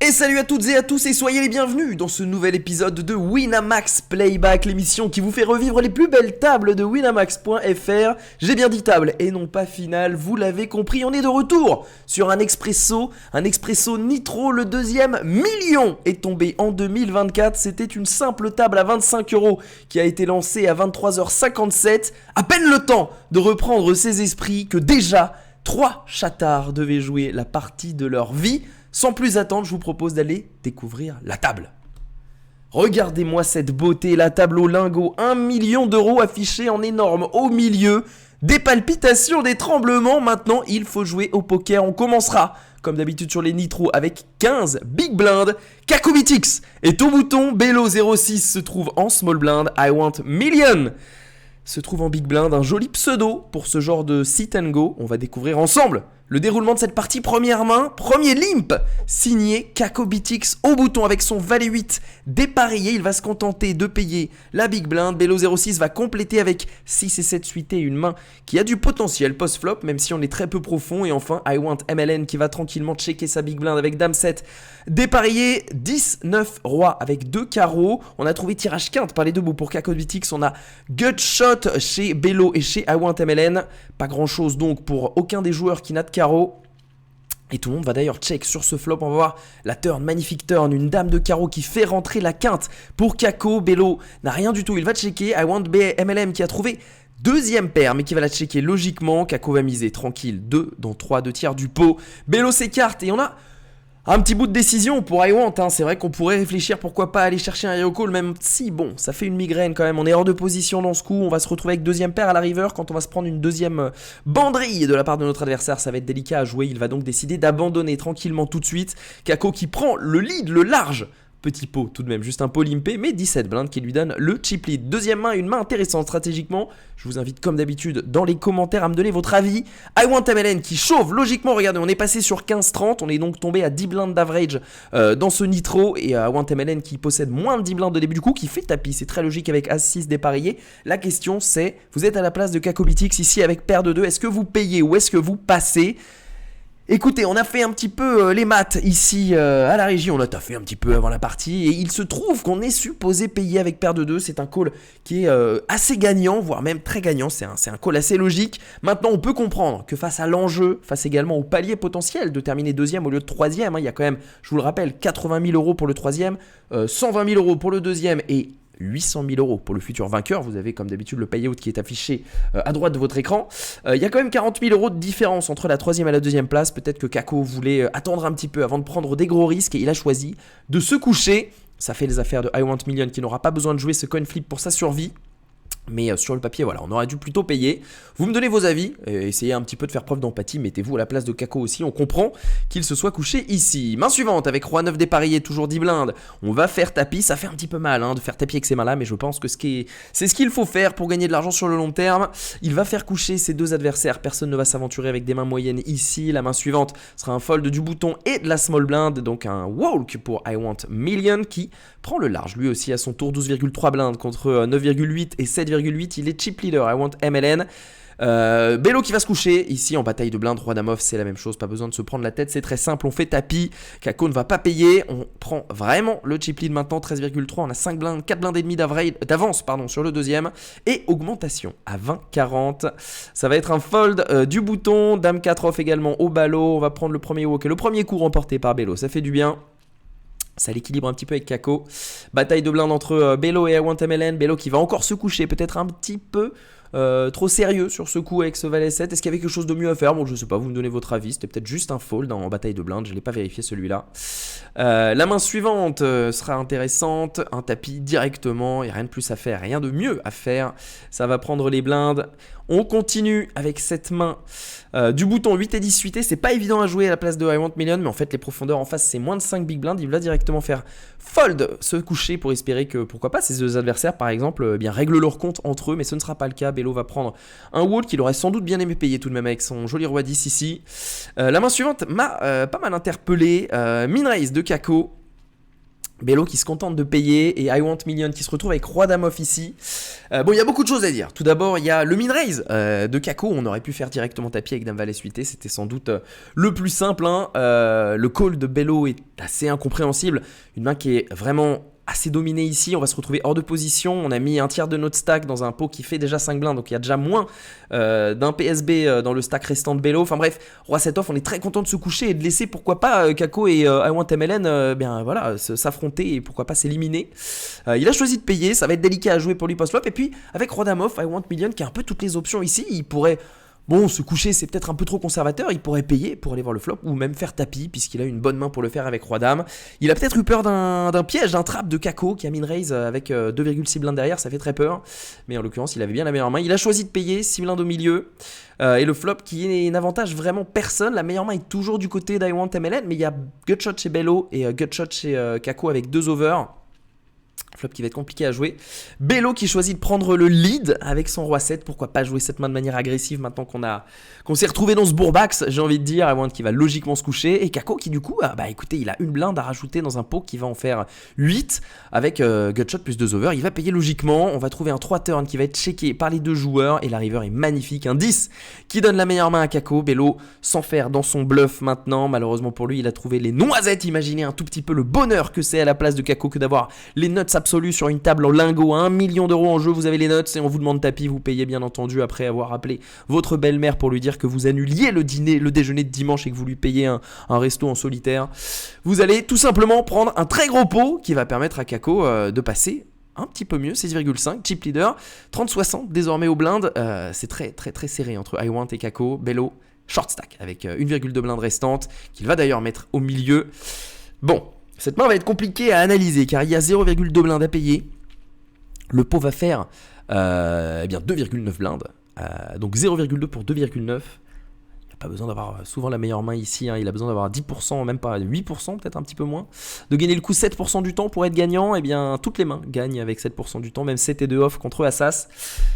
Et salut à toutes et à tous et soyez les bienvenus dans ce nouvel épisode de Winamax Playback, l'émission qui vous fait revivre les plus belles tables de winamax.fr. J'ai bien dit table et non pas finale, vous l'avez compris, on est de retour sur un expresso nitro, le deuxième million est tombé en 2024. C'était une simple table à 25 € qui a été lancée à 23h57, à peine le temps de reprendre ses esprits que déjà 3 chatards devaient jouer la partie de leur vie. Sans plus attendre, je vous propose d'aller découvrir la table. Regardez-moi cette beauté, la table au lingot, 1 million d'euros affichés en énorme au milieu. Des palpitations, des tremblements, maintenant il faut jouer au poker. On commencera, comme d'habitude sur les nitros, avec 15 big blind. Kakobitix est au bouton, Bello 06 se trouve en small blind, I want million se trouve en big blind, un joli pseudo pour ce genre de sit and go. On va découvrir ensemble le déroulement de cette partie. Première main, premier limp, signé Kakobitix au bouton avec son valet 8 dépareillé. Il va se contenter de payer la big blind. Bello 06 va compléter avec 6 et 7 suités, une main qui a du potentiel post-flop, même si on est très peu profond. Et enfin, I want MLN qui va tranquillement checker sa big blind avec dame 7 dépareillé, 10-9 roi avec 2 carreaux. On a trouvé tirage quinte par les deux bouts pour Kakobitix. On a Gutshot chez Bello et chez I want MLN. Pas grand chose donc pour aucun des joueurs qui n'a de carreau. Et tout le monde va d'ailleurs check sur ce flop. On va voir la turn, magnifique turn, une dame de carreau qui fait rentrer la quinte pour Kako. Bello n'a rien du tout, il va checker. I want MLM qui a trouvé deuxième paire mais qui va la checker logiquement. Kako va miser tranquille 2 dans 3, 2 tiers du pot. Bello s'écarte et on a un petit bout de décision pour I want, hein. C'est vrai qu'on pourrait réfléchir pourquoi pas aller chercher un hero call, même si bon, ça fait une migraine quand même, on est hors de position dans ce coup, on va se retrouver avec deuxième paire à la river quand on va se prendre une deuxième banderille de la part de notre adversaire, ça va être délicat à jouer, il va donc décider d'abandonner tranquillement tout de suite. Kako qui prend le lead, le large. Petit pot tout de même, juste un pot limpé, mais 17 blindes qui lui donne le chip lead. Deuxième main, une main intéressante stratégiquement. Je vous invite comme d'habitude dans les commentaires à me donner votre avis. I want MLN qui chauffe logiquement, regardez, on est passé sur 15-30, on est donc tombé à 10 blindes d'average dans ce nitro. Et I want MLN qui possède moins de 10 blindes au début du coup, qui fait tapis, c'est très logique avec As-6 dépareillé. La question c'est, vous êtes à la place de Kakobitix ici avec paire de 2, est-ce que vous payez ou est-ce que vous passez ? Écoutez, on a fait un petit peu les maths ici à la régie, on a taffé un petit peu avant la partie et il se trouve qu'on est supposé payer avec paire de 2, c'est un call qui est assez gagnant, voire même très gagnant, c'est un call assez logique. Maintenant on peut comprendre que face à l'enjeu, face également au palier potentiel de terminer deuxième au lieu de troisième, hein, il y a quand même, je vous le rappelle, 80 000 € pour le troisième, 120 000 € pour le deuxième et 800 000 € pour le futur vainqueur. Vous avez comme d'habitude le payout qui est affiché à droite de votre écran. Il y a quand même 40 000 € de différence entre la troisième et la deuxième place. Peut-être que Kako voulait attendre un petit peu avant de prendre des gros risques et il a choisi de se coucher. Ça fait les affaires de I want million qui n'aura pas besoin de jouer ce coin flip pour sa survie. Mais sur le papier, voilà, on aurait dû plutôt payer. Vous me donnez vos avis, essayez un petit peu de faire preuve d'empathie, mettez-vous à la place de Kako aussi, on comprend qu'il se soit couché ici. Main suivante avec Roi 9 dépareillé, toujours 10 blindes. On va faire tapis, ça fait un petit peu mal hein, de faire tapis avec ces mains-là, mais je pense que c'est ce qu'il faut faire pour gagner de l'argent sur le long terme. Il va faire coucher ses deux adversaires, personne ne va s'aventurer avec des mains moyennes ici. La main suivante sera un fold du bouton et de la small blind, donc un walk pour I want million qui prend le large. Lui aussi à son tour, 12,3 blindes contre 9,8 et 7,8. Il est chip leader, I want MLN. Bello qui va se coucher ici en bataille de blindes. Roi dame off, c'est la même chose, pas besoin de se prendre la tête, c'est très simple, on fait tapis. Kako ne va pas payer, on prend vraiment le chip lead maintenant, 13,3, on a 5 blindes, 4 blindes et demi d'avance sur le deuxième et augmentation à 20,40. Ça va être un fold du bouton, dame 4 off également au ballot. On va prendre le premier walk et le premier coup remporté par Bello, ça fait du bien. Ça l'équilibre un petit peu avec Kako. Bataille de blindes entre Bello et I want MLN. Bello qui va encore se coucher, peut-être un petit peu trop sérieux sur ce coup avec ce valet 7. Est-ce qu'il y avait quelque chose de mieux à faire? Bon, je sais pas, vous me donnez votre avis. C'était peut-être juste un fold en bataille de blindes. Je l'ai pas vérifié celui-là. La main suivante sera intéressante. Un tapis directement. Il n'y a rien de plus à faire, rien de mieux à faire. Ça va prendre les blindes. On continue avec cette main du bouton 8 et 10 suité. C'est pas évident à jouer à la place de I want million, mais en fait les profondeurs en face c'est moins de 5 big blinds. Il va directement faire fold, se coucher pour espérer que pourquoi pas ses deux adversaires par exemple bien règlent leur compte entre eux, mais ce ne sera pas le cas. Bello va prendre un wall qu'il aurait sans doute bien aimé payer tout de même avec son joli roi 10 ici. La main suivante m'a pas mal interpellé. Min raise de Kako. Bello qui se contente de payer et I Want Million qui se retrouve avec Roi Dame off ici. Bon, il y a beaucoup de choses à dire. Tout d'abord, il y a le min raise de Kako. On aurait pu faire directement tapis avec Dame Valet suité. C'était sans doute le plus simple. Le call de Bello est assez incompréhensible. Une main qui est vraiment assez dominée ici. On va se retrouver hors de position. On a mis un tiers de notre stack dans un pot qui fait déjà 5 blindes. Donc il y a déjà moins d'un PSB dans le stack restant de Bello. Enfin bref, Roi 7 off, on est très content de se coucher et de laisser pourquoi pas Kako et I Want MLN bien voilà, s'affronter et pourquoi pas s'éliminer. Il a choisi de payer. Ça va être délicat à jouer pour lui post-flop. Et puis avec Roi Dame off, I Want Million qui a un peu toutes les options ici. Il pourrait... Bon, se coucher, c'est peut-être un peu trop conservateur. Il pourrait payer pour aller voir le flop ou même faire tapis, puisqu'il a une bonne main pour le faire avec Roi Dame. Il a peut-être eu peur d'un piège, d'un trap de Kako qui a min raise avec 2,6 blindes derrière. Ça fait très peur. Mais en l'occurrence, il avait bien la meilleure main. Il a choisi de payer 6 blindes au milieu. Et le flop qui n'avantage vraiment personne. La meilleure main est toujours du côté d'I Want MLN. Mais il y a Gutshot chez Bello et Gutshot chez Kako avec 2 overs. Flop qui va être compliqué à jouer. Bello qui choisit de prendre le lead avec son Roi 7. Pourquoi pas jouer cette main de manière agressive maintenant qu'on s'est retrouvé dans ce bourbax, j'ai envie de dire. I Want qui va logiquement se coucher. Et Kako qui du coup, écoutez, il a une blinde à rajouter dans un pot qui va en faire 8 avec Gutshot plus 2 over. Il va payer logiquement. On va trouver un 3 turn qui va être checké par les deux joueurs. Et la river est magnifique. Un 10 qui donne la meilleure main à Kako. Bello sans faire dans son bluff maintenant. Malheureusement pour lui, il a trouvé les noisettes. Imaginez un tout petit peu le bonheur que c'est à la place de Kako que d'avoir les nuts absolu sur une table en lingot à 1 million d'euros en jeu. Vous avez les notes et on vous demande tapis. Vous payez bien entendu après avoir appelé votre belle-mère pour lui dire que vous annuliez le déjeuner de dimanche et que vous lui payez un resto en solitaire. Vous allez tout simplement prendre un très gros pot qui va permettre à Kako de passer un petit peu mieux, 6,5, chip leader, 30-60 désormais au blind. C'est très très très serré entre I Want et Kako. Bello short stack avec 1,2 blinde restante qu'il va d'ailleurs mettre au milieu. Bon, cette main va être compliquée à analyser car il y a 0,2 blindes à payer. Le pot va faire 2,9 blindes. Donc 0,2 pour 2,9. Il n'a pas besoin d'avoir souvent la meilleure main ici. Il a besoin d'avoir 10%, même pas 8%, peut-être un petit peu moins. De gagner le coup 7% du temps pour être gagnant. Eh bien, toutes les mains gagnent avec 7% du temps. Même 7 et 2 off contre Assas.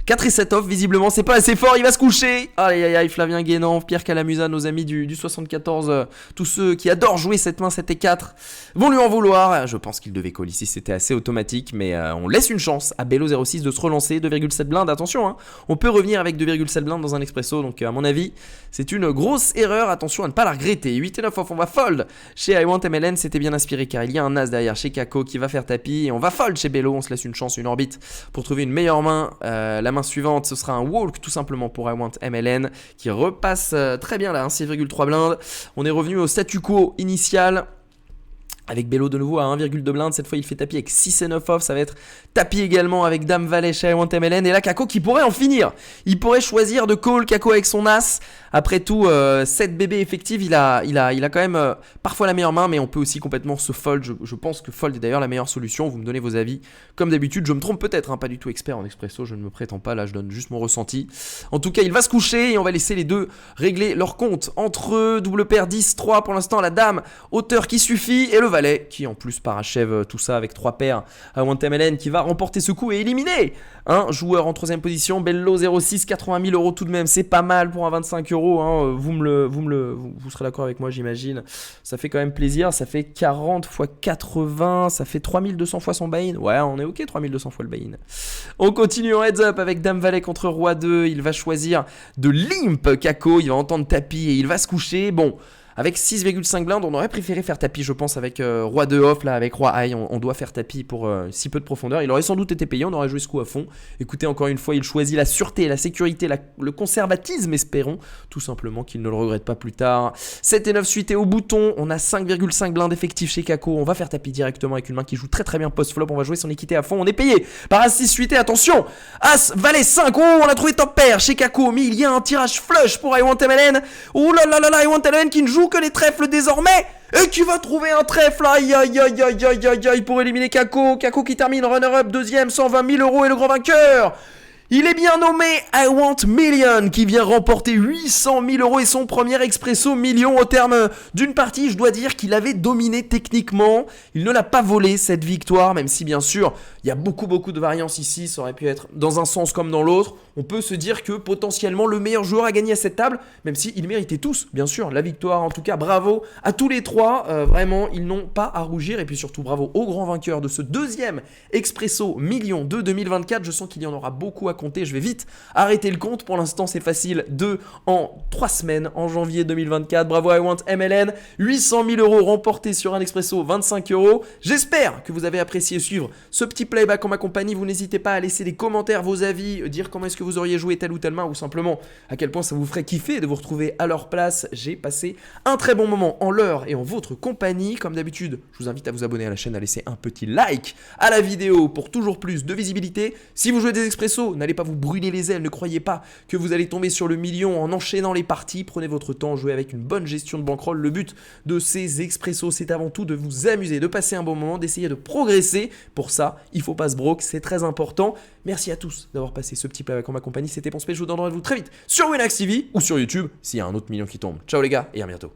4 et 7 off, visiblement, c'est pas assez fort. Il va se coucher. Aïe aïe aïe, Flavien Guénan, Pierre Calamusa, nos amis du 74. Tous ceux qui adorent jouer cette main 7 et 4 vont lui en vouloir. Je pense qu'il devait call ici. C'était assez automatique. Mais on laisse une chance à Bello 06 de se relancer. 2,7 blindes. Attention, on peut revenir avec 2,7 blindes dans un expresso. Donc, à mon avis, c'est une grosse erreur. Attention à ne pas la regretter. 8 et 9 off, on va fold. Chez I Want MLN, c'était bien inspiré car il y a un as derrière chez Kako qui va faire tapis. Et on va fold chez Bello. On se laisse une chance, une orbite pour trouver une meilleure main. La main suivante, ce sera un walk tout simplement pour I Want MLN qui repasse très bien là, 6,3 blindes. On est revenu au statu quo initial. Avec Bello de nouveau à 1,2 blindes, cette fois il fait tapis avec 6 et 9 off, ça va être tapis également avec Dame Valet chez I Want MLN. Et là Kako qui pourrait en finir, il pourrait choisir de call Kako avec son as. Après tout, 7 bébés effectifs, il a quand même parfois la meilleure main, mais on peut aussi complètement se fold. Je pense que fold est d'ailleurs la meilleure solution, vous me donnez vos avis. Comme d'habitude, je me trompe peut-être, pas du tout expert en expresso, je ne me prétends pas, là je donne juste mon ressenti. En tout cas, il va se coucher et on va laisser les deux régler leur compte. Entre eux, double paire 10-3 pour l'instant, la dame, hauteur qui suffit, et le valet qui en plus parachève tout ça avec 3 paires. I Want MLN qui va remporter ce coup et éliminer un joueur en 3ème position. Bello 06, 80 000 euros tout de même, c'est pas mal pour un 25 euros. Vous serez d'accord avec moi, j'imagine. Ça fait quand même plaisir. Ça fait 40 x 80, ça fait 3200 fois son buy-in. Ouais, on est ok, 3200 fois le buy-in. On continue en heads up avec Dame Valet contre Roi 2. Il va choisir de limp Kako. Il va entendre tapis et il va se coucher. Bon. Avec 6,5 blindes, on aurait préféré faire tapis, je pense, avec Roi 2 off, là, avec Roi high, on doit faire tapis pour si peu de profondeur. Il aurait sans doute été payé, on aurait joué ce coup à fond. Écoutez, encore une fois, il choisit la sûreté, la sécurité, le conservatisme, espérons, tout simplement qu'il ne le regrette pas plus tard. 7 et 9 suités au bouton, on a 5,5 blindes effectifs chez Kako, on va faire tapis directement avec une main qui joue très très bien post-flop, on va jouer son équité à fond, on est payé par As 6 suité, attention, As, Valet 5, oh, on a trouvé top pair chez Kako, mais il y a un tirage flush pour I Want MLN, oh là là là là, I Want MLN qui ne joue que les trèfles désormais et qui va trouver un trèfle, aïe aïe aïe aïe aïe aïe aïe pour éliminer Kako. Kako qui termine runner-up, deuxième, 120 000 euros et le grand vainqueur. Il est bien nommé I Want Million qui vient remporter 800 000 euros et son premier expresso million au terme d'une partie. Je dois dire qu'il avait dominé techniquement. Il ne l'a pas volé cette victoire, même si bien sûr Il y a beaucoup de variances ici, ça aurait pu être dans un sens comme dans l'autre. On peut se dire que potentiellement le meilleur joueur a gagné à cette table, même s'ils méritaient tous, bien sûr, la victoire. En tout cas, bravo à tous les trois, vraiment, ils n'ont pas à rougir. Et puis surtout, bravo au grand vainqueur de ce deuxième Expresso Million de 2024. Je sens qu'il y en aura beaucoup à compter, je vais vite arrêter le compte. Pour l'instant, c'est facile, 2 en 3 semaines, en janvier 2024. Bravo à I Want MLN, 800 000 € remportés sur un Expresso, 25 €. J'espère que vous avez apprécié suivre ce petit playback en ma compagnie. Vous n'hésitez pas à laisser des commentaires, vos avis, dire comment est-ce que vous auriez joué telle ou telle main, ou simplement à quel point ça vous ferait kiffer de vous retrouver à leur place. J'ai passé un très bon moment en leur et en votre compagnie. Comme d'habitude, je vous invite à vous abonner à la chaîne, à laisser un petit like à la vidéo pour toujours plus de visibilité. Si vous jouez des expressos, n'allez pas vous brûler les ailes, ne croyez pas que vous allez tomber sur le million en enchaînant les parties. Prenez votre temps, jouez avec une bonne gestion de bankroll. Le but de ces expressos, c'est avant tout de vous amuser, de passer un bon moment, d'essayer de progresser. Pour ça, il faut pas se broke, c'est très important. Merci à tous d'avoir passé ce petit playback en ma compagnie. C'était Ponce, je vous donne rendez-vous très vite sur Winamax TV ou sur YouTube s'il y a un autre million qui tombe. Ciao les gars et à bientôt.